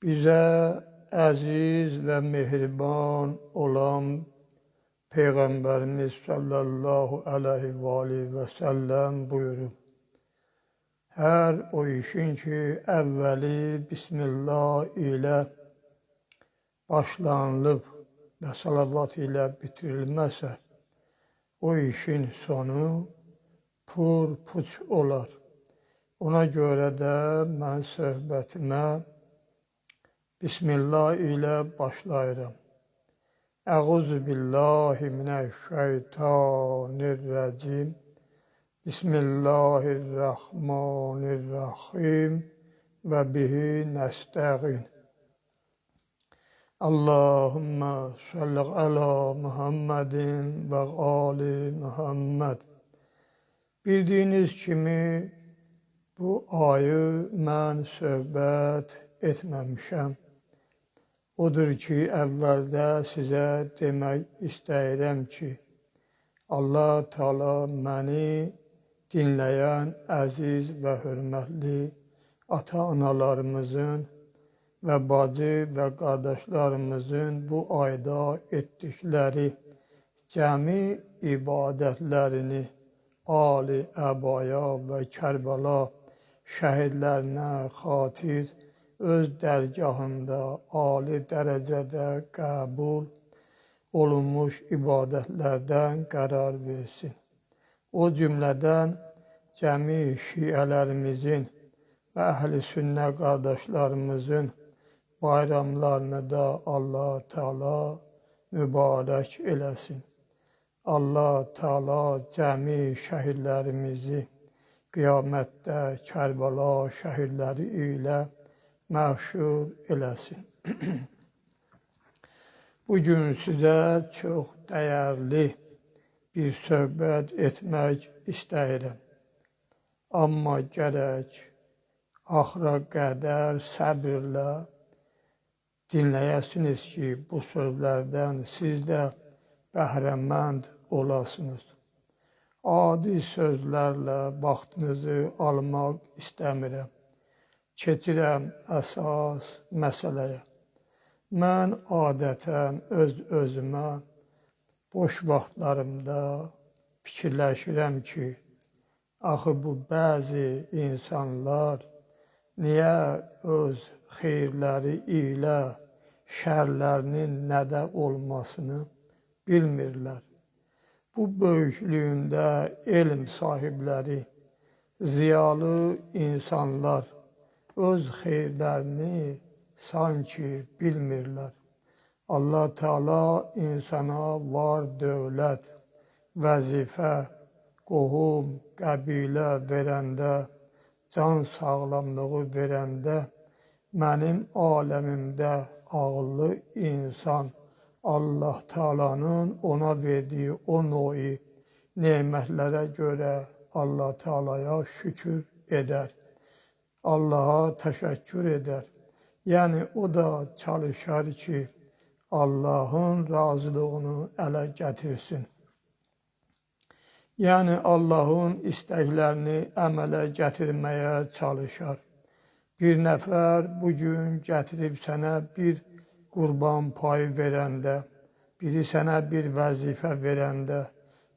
Bizə əziz və mehriban olan Peyğəmbərimiz sallallahu aleyhi və səlləm buyurub, hər o işin ki, əvvəli Bismillah ilə başlanılıb və salavat ilə bitirilməsə, o işin sonu puç olar. Ona görə də mən söhbətimə Bismillah ilə başlayıram. Əuzu billahi minəşşeytanirracim. Bismillahirrahmanirrahim və bihi nəstəğin. Allahümmə salli ala Muhammedin və ali Muhammed. Bildiyiniz kimi bu ayı mən söhbət etməmişəm. Odur ki, əvvəldə sizə demək istəyirəm ki, Allah Teala məni dinləyən əziz və hörmətli ata-analarımızın və bacı və qardaşlarımızın bu ayda etdikləri cəmi ibadətlərini Ali Əbaya və Kərbəla şəhidlərinə xatir öz dərgahında ali dərəcədə qəbul olunmuş ibadətlərdən qərar versin. O cümlədən cəmi şiələrimizin və əhl-i sünnə qardaşlarımızın bayramlarını da Allah Teala mübarək eləsin. Allah Teala cəmi şəhidlərimizi qiyamətdə Kərbəla şəhidləri ilə məşhur eləsin. Bugün sizə çox dəyərli bir söhbət etmək istəyirəm. Amma gərək axıra qədər səbirlə dinləyəsiniz ki, bu sözlərdən siz də bəhrəmənd olasınız. Adi sözlərlə vaxtınızı almaq istəmirəm. Keçirəm əsas məsələyə. Mən adətən öz-özümə boş vaxtlarımda fikirləşirəm ki, axı bu bəzi insanlar niyə öz xeyirləri ilə şərlərinin nədə olmasını bilmirlər. Bu böyüklüyündə elm sahibləri, ziyalı insanlar öz xeyirlərini sanki bilmirlər. Allah Teala insana var dövlət, vəzifə, qohum, qəbilə verəndə, can sağlamlığı verəndə, mənim aləmimdə ağıllı insan Allah Teala'nın ona verdiyi o növ nemətlərə görə Allah Teala'ya şükür edər. Allah'a təşəkkür edər. Yəni o da çalışar ki, Allahın razılığını ələ gətirsin. Yəni Allahın istəklərini əmələ gətirməyə çalışar. Bir nəfər bugün gətirib sənə bir qurban payı verəndə, biri sənə bir vəzifə verəndə,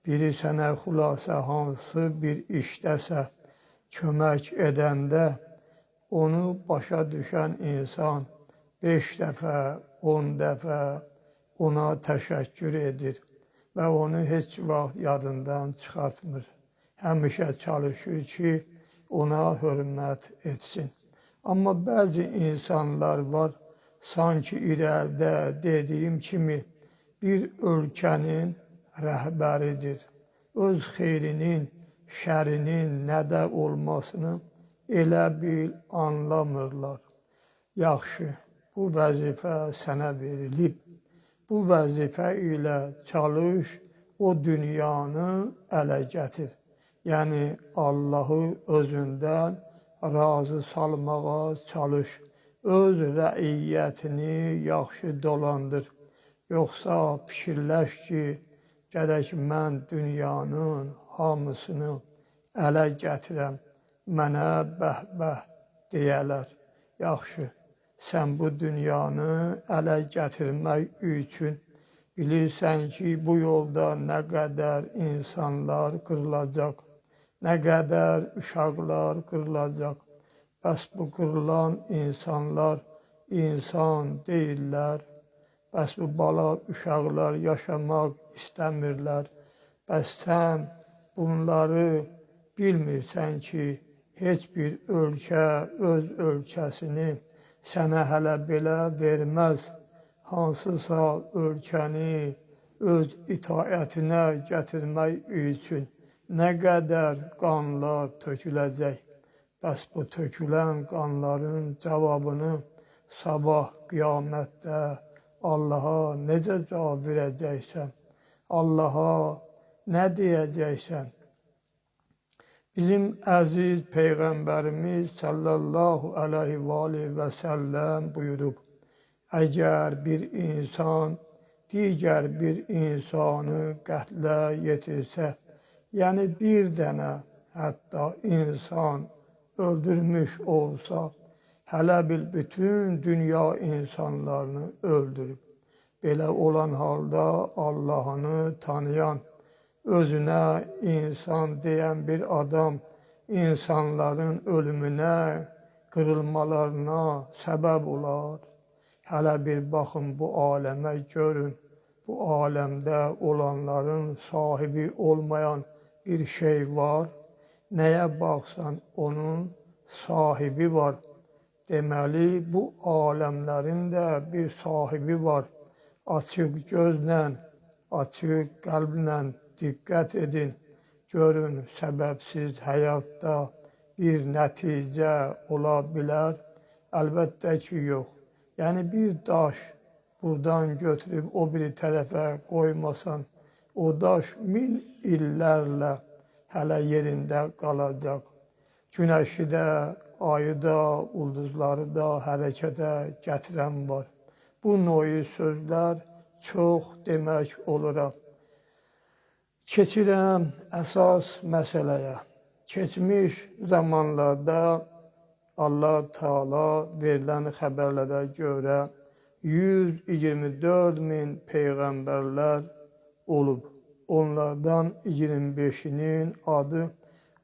biri sənə xülasə hansı bir işdəsə kömək edəndə, onu başa düşən insan 5 dəfə, 10 dəfə ona təşəkkür edir və onu heç vaxt yadından çıxartmır. Həmişə çalışır ki, ona hörmət etsin. Amma bəzi insanlar var, sanki irəlidə dediyim kimi bir ölkənin rəhbəridir. Öz xeyrinin, şərinin nədə olmasını elə bil anlamırlar. Yaxşı, bu vəzifə sənə verilib. Bu vəzifə ilə çalış, o dünyanı ələ gətir. Yəni Allahı özündən razı salmağa çalış. Öz rəiyyətini yaxşı dolandır. Yoxsa fikirləş ki, gərək mən dünyanın hamısını ələ gətirəm. Mənə bəh-bəh deyələr. Yaxşı, sən bu dünyanı ələ gətirmək üçün bilirsən ki, bu yolda nə qədər insanlar qırılacaq, nə qədər uşaqlar qırılacaq. Bəs bu qırılan insanlar insan deyirlər. Bəs bu bala uşaqlar yaşamaq istəmirlər. Bəs sən bunları bilmirsən ki, heç bir ölkə öz ölkəsini sənə hələ belə verməz. Hansısa ölkəni öz itaətinə gətirmək üçün nə qədər qanlar töküləcək. Bəs bu tökülən qanların cavabını sabah qiyamətdə Allaha necə cavab verəcəksən? Allaha nə deyəcəksən? Bizim əziz Peyğəmbərimiz sallallahu aleyhi və səlləm buyurub, əgər bir insan digər bir insanı qətlə yetirsə, yəni bir dənə hətta insan öldürmüş olsa, hələ bil bütün dünya insanlarını öldürüb. Belə olan halda Allah'ını tanıyan, özünə insan deyən bir adam insanların ölümünə, qırılmalarına səbəb olar. Hələ bir baxın bu aləmə görün, bu aləmdə olanların sahibi olmayan bir şey var. Nəyə baxsan onun sahibi var. Deməli, bu aləmlərin də bir sahibi var. Açıq gözlə, açıq qəlblə diqqət edin. Görün, səbəbsiz həyatda bir nəticə ola bilər. Əlbəttə ki, yox. Yəni bir daş buradan götürüb o biri tərəfə qoymasan, o daş 1000 illərlə hələ yerində qalacaq. Günəşi də, ayı da, ulduzları da hərəkətə gətirən var. Bu növ sözlər çox demək olaraq. Keçirəm əsas məsələyə. Keçmiş zamanlarda Allah Teala verilən xəbərlərə görə 124 min peyğəmbərlər olub. Onlardan 25'inin adı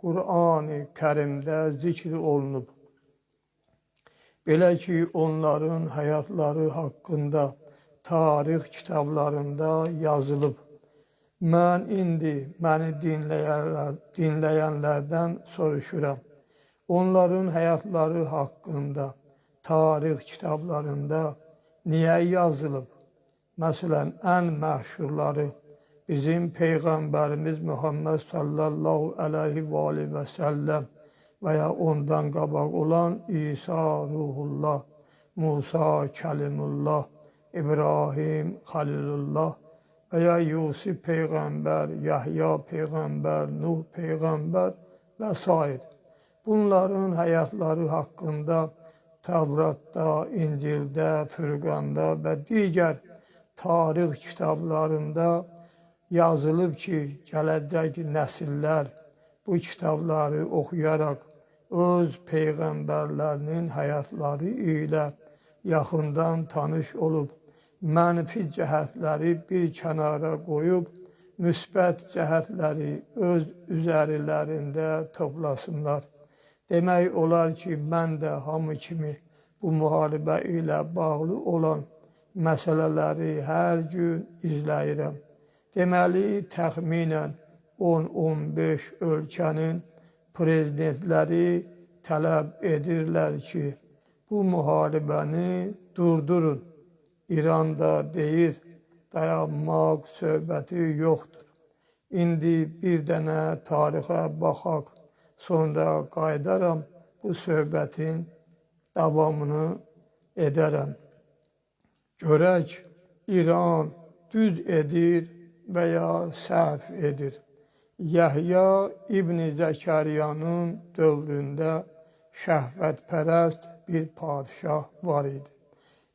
Qur'an-ı Kərimdə zikr olunub. Belə ki, onların həyatları haqqında tarix kitablarında yazılıb. Mən indi məni dinləyənlərdən soruşuram. Onların həyatları haqqında tarix kitablarında niyə yazılıb? Məsələn, ən məşhurları bizim Peyğəmbərimiz Muhammed sallallahu aleyhi və səlləm və ya ondan qabaq olan İsa Ruhullah, Musa Kəlimullah, İbrahim Xalilullah və ya Yusuf Peyğəmbər, Yahya Peyğəmbər, Nuh Peyğəmbər və s. Bunların həyatları haqqında Tevratda, İncildə, Fürqanda və digər tarix kitablarında yazılıb ki, gələcək nəsillər bu kitabları oxuyaraq öz peyğəmbərlərinin həyatları ilə yaxından tanış olub, mənfi cəhətləri bir kənara qoyub, müsbət cəhətləri öz üzərlərində toplasınlar. Demək olar ki, mən də hamı kimi bu müharibə ilə bağlı olan məsələləri hər gün izləyirəm. Deməli, təxminən 10-15 ölkənin prezidentləri tələb edirlər ki, bu müharibəni durdurun. İran da deyir, dayanmaq söhbəti yoxdur. İndi bir dənə tarixə baxaq, sonra qayıdaram, bu söhbətin davamını edərəm. Görək, İran düz edir və ya səhv edir. Yahya İbn Zəkəriyanın dövründə şəhvətpərəst bir padişah var idi.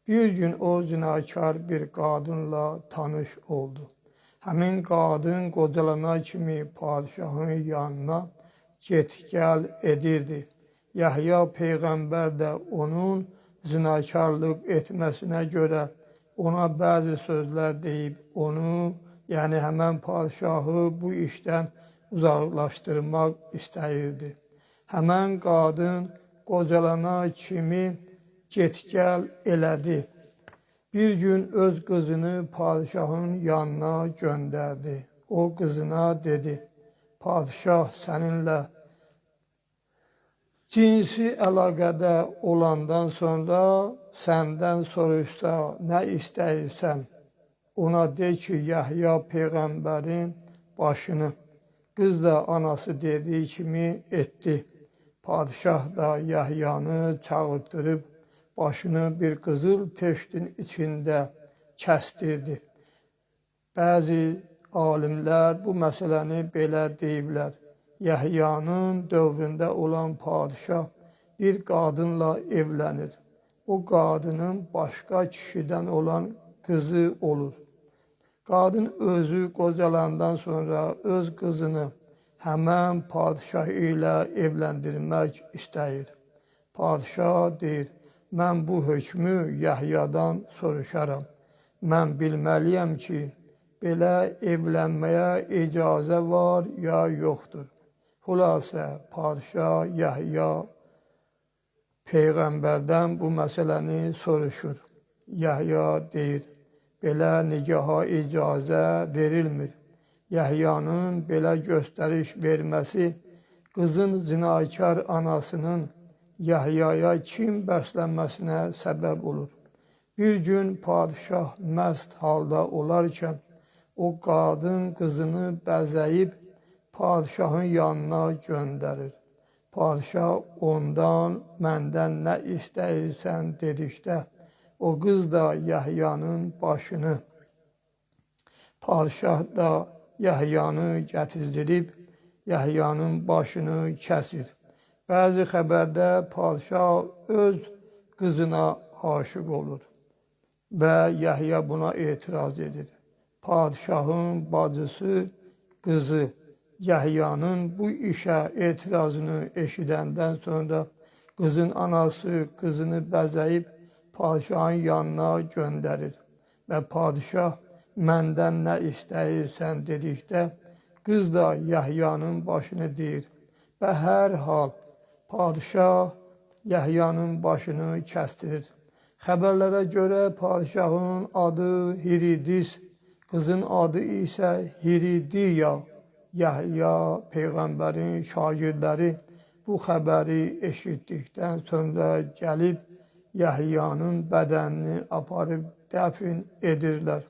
Bir gün o zinakar bir qadınla tanış oldu. Həmin qadın qocalana kimi padişahın yanına get-gəl edirdi. Yahya Peyğəmbər də onun zinakarlıq etməsinə görə ona bəzi sözlər deyib, onu, yəni həmən padişahı bu işdən uzaqlaşdırmaq istəyirdi. Həmən qadın qocalana kimi get-gəl elədi. Bir gün öz qızını padişahın yanına göndərdi. O qızına dedi, padişah səninlə cinsi əlaqədə olandan sonra səndən soruşsa nə istəyirsən, ona de ki, Yahya Peyğəmbərin başını. Qız da anası dediyi kimi etdi. Padişah da Yahyanı çağırtdırıb başını bir qızıl teştin içində kəsdirdi. Bəzi alimlər bu məsələni belə deyiblər. Yahyanın dövründə olan padişah bir qadınla evlənir. O qadının başqa kişidən olan qızı olur. Qadın özü qocalandan sonra öz qızını həmən padişah ilə evləndirmək istəyir. Padişah deyir, mən bu hökmü Yahyadan soruşaram. Mən bilməliyəm ki, belə evlənməyə icazə var ya yoxdur. Xülasə, padişah Yahya Peyğəmbərdən bu məsələni soruşur. Yahya deyir, belə nigaha icazə verilmir. Yahyanın belə göstəriş verməsi qızın zinakar anasının Yahyaya kin bəslənməsinə səbəb olur. Bir gün padişah məst halda olarkən o qadın qızını bəzəyib padişahın yanına göndərir. Padişah ondan məndən nə istəyirsən dedikdə o qız da Yahyanın başını. Padişah da Yahyanı gətirdirib Yahyanın başını kəsir. Bəzi xəbərdə padişah öz qızına aşıq olur və Yahya buna etiraz edir. Padişahın bacısı qızı Yahyanın bu işə etirazını eşidəndən sonra qızın anası qızını bəzəyib padişahın yanına göndərir və padişah məndən nə istəyirsən dedikdə qız da Yahyanın başını deyir və hər hal padişah Yahyanın başını kəstirir. Xəbərlərə görə padişahın adı Hiridis, qızın adı isə Hiridiya. Yahya Peyğəmbərin şagirdləri bu xəbəri eşitdikdən sonra gəlib Yahyanın bədənini aparıb dəfn edirlər.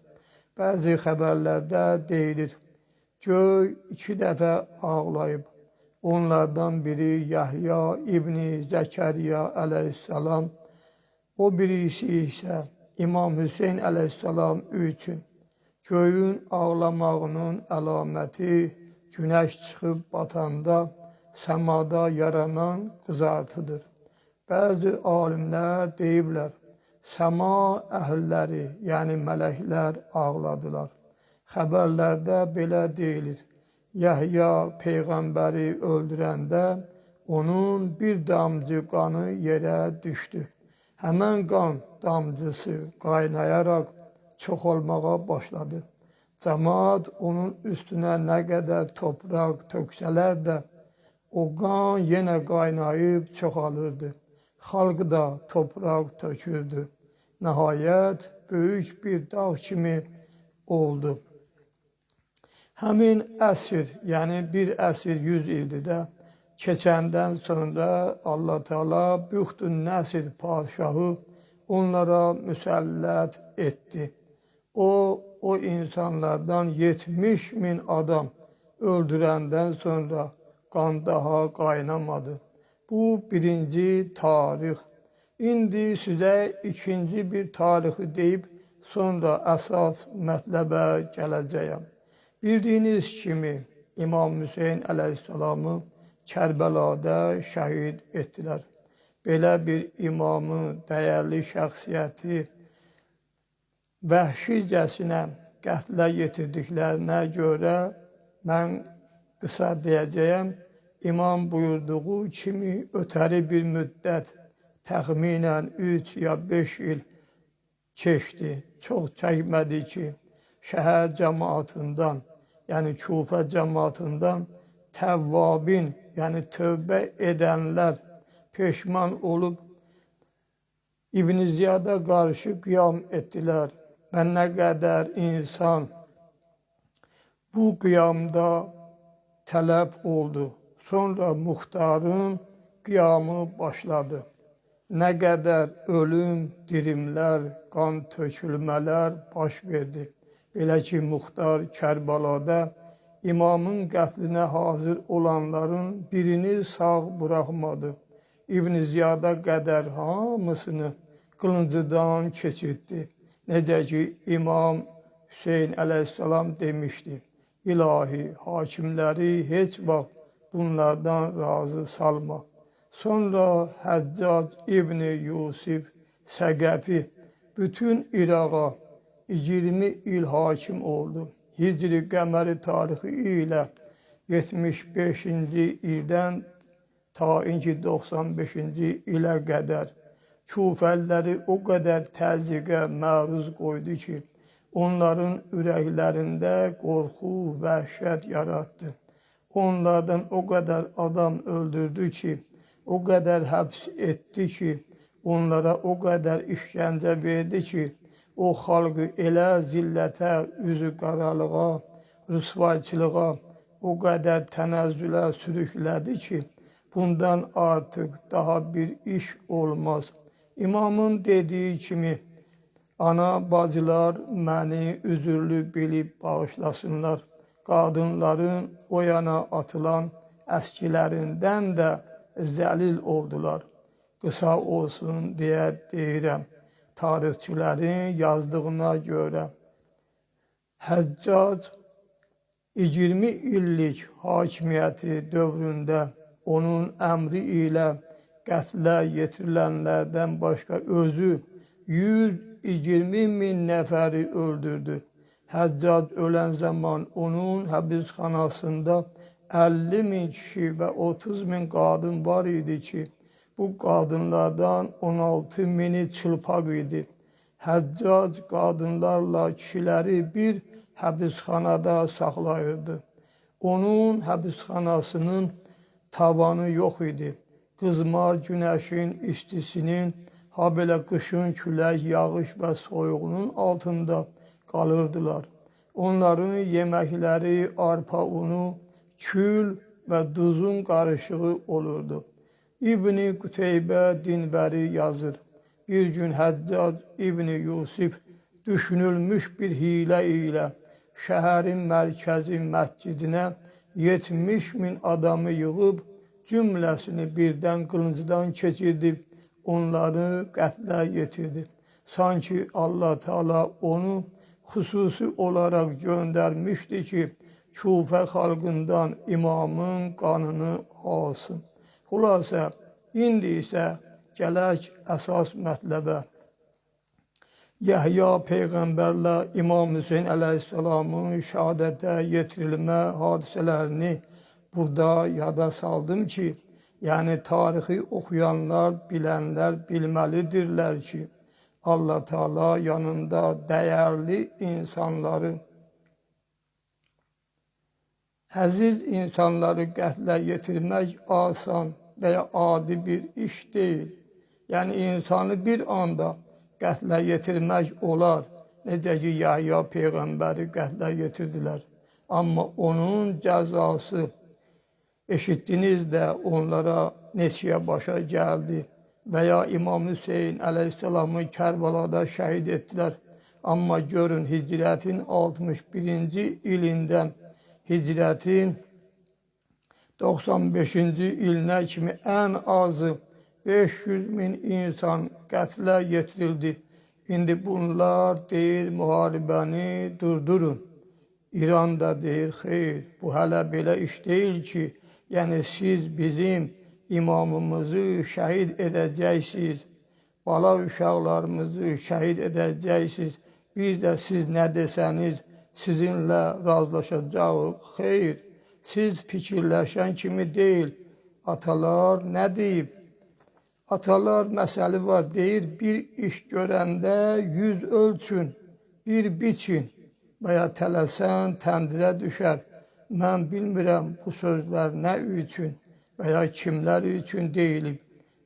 Bəzi xəbərlərdə deyilir, göy 2 dəfə ağlayıb. Onlardan biri Yahya İbni Zəkəriya əleyhissalam, o birisi isə İmam Hüseyin əleyhissalam üçün. Göyün ağlamağının əlaməti günəş çıxıb batanda səmada yaranan qızartıdır. Bəzi alimlər deyiblər, səma əhilləri, yəni mələklər ağladılar. Xəbərlərdə belə deyilir, Yahya Peyğəmbəri öldürəndə onun bir damcı qanı yerə düşdü. Həmən qan damcısı qaynayaraq çoxalmağa başladı. Cəmaat onun üstünə nə qədər topraq töksələr də, o qan yenə qaynayıb çoxalırdı. Xalq da topraq tökürdü. Nəhayət, böyük bir dağ kimi oldu. Həmin əsr, yəni bir əsr 100 ildir də, keçəndən sonra Allah Teala Büxtün Nəsir padişahı onlara müsəllət etdi. O insanlardan 70 min adam öldürəndən sonra qan daha qaynamadı. Bu birinci tarix. İndi sizə ikinci bir tarixi deyib, sonra əsas mətləbə gələcəyəm. Bildiyiniz kimi İmam Hüseyin əleyhissalamı Kərbəlada şəhid etdilər. Belə bir imamı, dəyərli şəxsiyyəti vəhşicəsinə qətlə yetirdiklərinə görə mən qısa deyəcəyəm, İmam buyurduğu kimi ötəri bir müddət təxminən 3 ya 5 il keçdi. Çox çəkmədi ki, şəhər cəmaatından, yəni Kufə cəmaatından təvvabin, yəni tövbə edənlər peşman olub İbn Ziyada qarşı qiyam etdilər və nə qədər insan bu qiyamda tələb oldu. Sonra Muxtarın qiyamı başladı. Nə qədər ölüm, dirimlər, qan tökülmələr baş verdi. Belə ki, Muxtar Kərbalada imamın qətlinə hazır olanların birini sağ buraxmadı. İbn Ziyada qədər hamısını qılıncıdan keçirdi. Necə ki, İmam Hüseyin əleyhissalam demişdi, İlahi, hakimləri heç vaxt bunlardan razı salma. Sonra Həccac İbni Yusif Səqəfi bütün İraqa 20 il hakim oldu. Hicri qəməri tarixi ilə 75-ci ildən ta 95-ci ilə qədər Kufəliləri o qədər təzyiqə məruz qoydu ki, onların ürəklərində qorxu, vəhşət yaratdı. Onlardan o qədər adam öldürdü ki, o qədər həbs etdi ki, onlara o qədər işgəncə verdi ki, o xalqı elə zillətə, üzü qaralığa, rüsvayçılığa, o qədər tənəzzülə sürüklədi ki, bundan artıq daha bir iş olmaz. İmamın dediyi kimi, ana bacılar məni üzürlü bilib bağışlasınlar. Qadınların o yana atılan əskilərindən də zəlil oldular. Qısa olsun deyə deyirəm, tarixçilərin yazdığına görə. Həccac 20 illik hakimiyyəti dövründə onun əmri ilə qətlə yetirilənlərdən başqa özü 120 min nəfəri öldürdü. Həccac ölən zaman onun həbsxanasında 50 min kişi və 30 min qadın var idi ki, bu qadınlardan 16 mini çılpaq idi. Həccac qadınlarla kişiləri bir həbsxanada saxlayırdı. Onun həbsxanasının tavanı yox idi. Qızmar günəşin istisinin, habelə qışın külək, yağış və soyuğunun altında qalırdılar. Onların yeməkləri arpa unu, kül və duzun qarışığı olurdu. İbn-i Qüteybə Dinvəri yazır. Bir gün Həccac İbn-i Yusif düşünülmüş bir hilə ilə şəhərin mərkəzi məscidinə 70 min adamı yığıb, cümləsini birdən qılıncdan keçirdib, onları qətlə yetirdi. Sanki Allah Teala onu xüsusi olaraq göndərmişdi ki, Kufə xalqından imamın qanını alsın. Xülasə, indi isə gələk əsas mətləbə. Yəhya Peyğəmbərlə İmam Hüseyin əleyhissalamın şəhadətə yetirilmə hadisələrini burada yada saldım ki, yəni tarixi oxuyanlar, bilənlər bilməlidirlər ki, Allah Teala yanında dəyərli insanları, əziz insanları qətlə yetirmək asan və ya adi bir iş deyil. Yəni insanı bir anda qətlə yetirmək olar. Necə ki, Yahya Peyğəmbəri qətlə yetirdilər. Amma onun cəzası, eşitdiniz də onlara neçəyə başa gəldi. Və ya İmam Hüseyin əleyhissalamı Kərbalada şəhid etdilər. Amma görün, hicrətin 61-ci ilindən hicrətin 95-ci ilinə kimi ən azı 500 min insan qətlə yetirildi. İndi bunlar deyir, müharibəni durdurun. İran da deyir, xeyr, bu hələ belə iş deyil ki, yəni siz bizim imamımızı şəhid edəcəksiniz, bala uşaqlarımızı şəhid edəcəksiniz, bir də siz nə desəniz, sizinlə razılaşacağıq. Xeyr, siz fikirləşən kimi deyil. Atalar nə deyib? Atalar məsəli var, deyir, bir iş görəndə 100 ölçün, bir biçin və ya tələsən təndirə düşər. Mən bilmirəm bu sözlər nə üçün və ya kimlər üçün deyilib.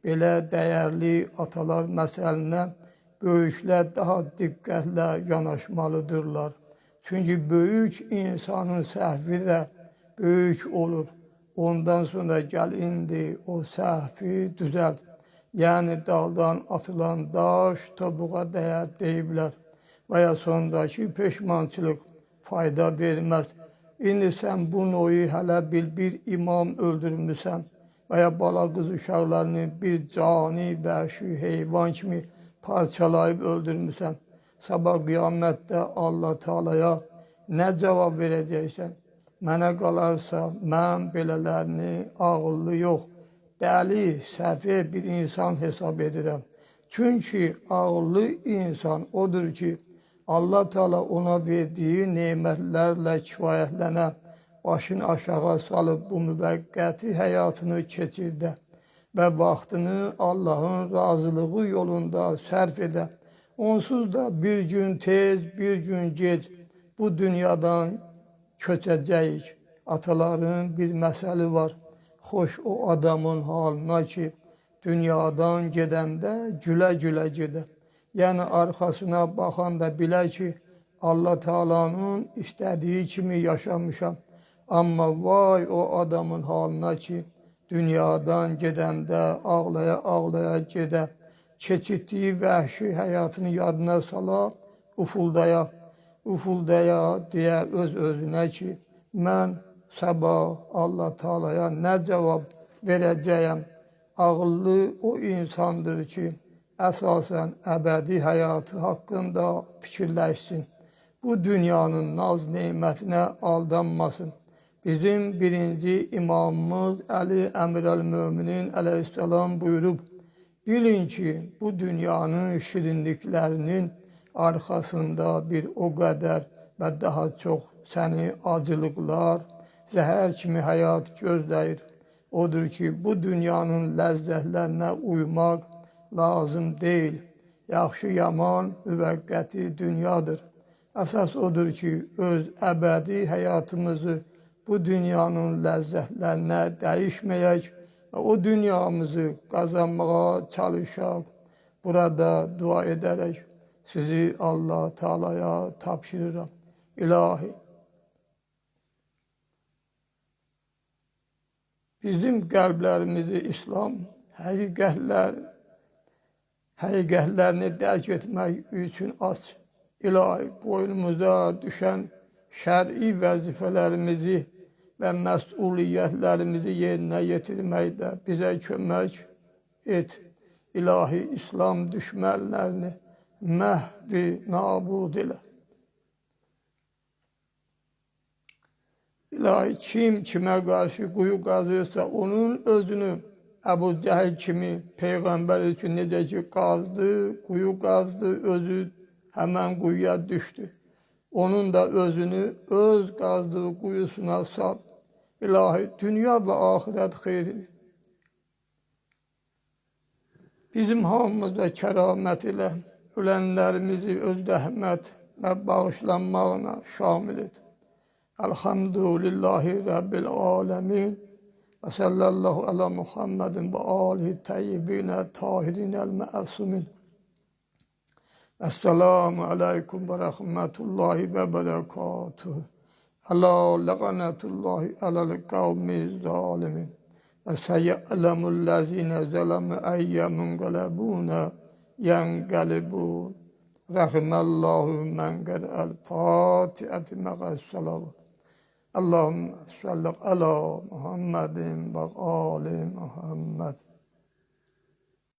Belə dəyərli atalar məsəlinə böyüklər daha diqqətlə yanaşmalıdırlar. Çünki böyük insanın səhvi də böyük olur. Ondan sonra gəl indi o səhvi düzəlt. Yəni daldan atılan daş topuğa dəyər deyiblər. Və ya sondakı peşmançılıq fayda verməz. İndi sən bu noyu hələ bir imam öldürmüsən və ya bala qız uşaqlarını bir cani, vəhşi heyvan kimi parçalayıb öldürmüsən. Sabah qiyamətdə Allah Teala'ya nə cavab verəcəksən? Mənə qalarsa, mən belələrini ağıllı yox, dəli, səfeh bir insan hesab edirəm. Çünki ağıllı insan odur ki, Allah Teala ona verdiyi nemətlərlə kifayətlənə, başını aşağı salıb bu müvəqqəti həyatını keçirdə və vaxtını Allahın razılığı yolunda sərf edə. Onsuz da bir gün tez, bir gün gec bu dünyadan köçəcəyik. Ataların bir məsəli var. Xoş o adamın halına ki, dünyadan gedəndə gülə-gülə gedə. Yəni arxasına baxan da bilə ki, Allah Teala'nın istədiyi kimi yaşamışam. Amma vay o adamın halına ki, dünyadan gedəndə ağlaya-ağlaya gedə. Keçirdiyi vəhşi həyatını yadına sala, ufuldaya deyə öz-özünə ki, mən sabah Allah Teala'ya nə cavab verəcəyəm? Ağıllı o insandır ki, əsasən əbədi həyatı haqqında fikirləşsin. Bu dünyanın naz neymətinə aldanmasın. Bizim birinci imamımız Əli Əmirəl-Möminin əleyhissalam buyurub, bilin ki, bu dünyanın şirinliklərinin arxasında bir o qədər və daha çox səni acılıqlar, zəhər kimi həyat gözləyir. Odur ki, bu dünyanın ləzzətlərinə uymaq lazım deyil. Yaxşı, yaman, müvəqqəti dünyadır. Əsas odur ki, öz əbədi həyatımızı bu dünyanın ləzzətlərinə dəyişməyək və o dünyamızı qazanmağa çalışaq. Burada dua edərək sizi Allah Teala'ya tapşırıram. İlahi, bizim qəlblərimizi İslam həqiqətlərini dərk etmək üçün aç. İlahi, boynumuza düşən şər'i vəzifələrimizi və məsuliyyətlərimizi yerinə yetirməkdə bizə kömək et. İlahi, İslam düşmənlərini məhv-i nabud elə. İlahi, kim kimə qarşı quyu qazırsa, onun özünü Əbu Cəhil kimi Peyğəmbər üçün necə ki qazdı, quyu qazdı, özü həmən quyuya düşdü. Onun da özünü öz qazdığı quyusuna sal. İlahi, dünya və axirət xeyrini bizim hamımıza kəramət ilə, ölənlərimizi öz rəhmət və bağışlanmağına şamil et. Elhamdülillahi Rabbil alemin və sallallahu ala Muhammedin və alihi təyyibinə tahirinəl məsumin. Esselamu aleykum və rəhmətullahi və bərəkatuhu. Əla ləqanətullahi aləl qavmi zalimin. Və səyyələmullezine zələmü əyyəmun qələbunə yənqəlibun. Rəhməllahu mən qədəl Fatihəti məqəs-salavat. Allahümme salli ala Muhammedin ve ali Muhammed.